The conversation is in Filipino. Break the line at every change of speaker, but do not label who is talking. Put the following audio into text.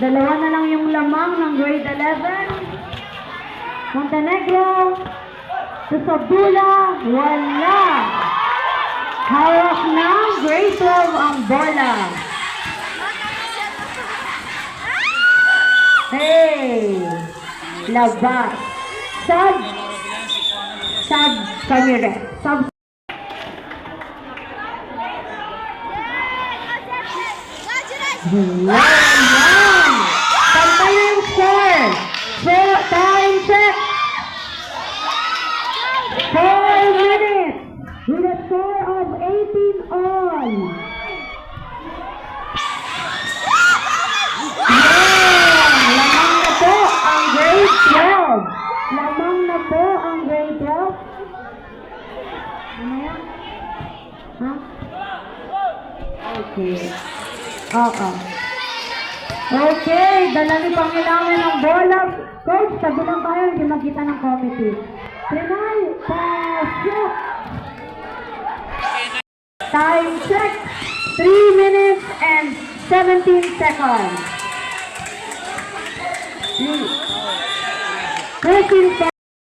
Dalawa na lang yung lamang ng grade 11. Montenegro. Sa Sabula, wala. Hawak ng grade 12 ang bola. Hey! Labas. Sub kami rin. Sub. Yan! Pantay na yung score. Time check. 4 minutes with a score of 18 all. Lamang na po ang grade 12. Lamang na po ang grade 12. Ano yan? Ha? Okay. Oo. Okay, dala ni Panginoon ng bola. Coach, sabi lang tayo, hindi makita ng committee. Trinay, pasok! Time check, 3 minutes and 17 seconds. 13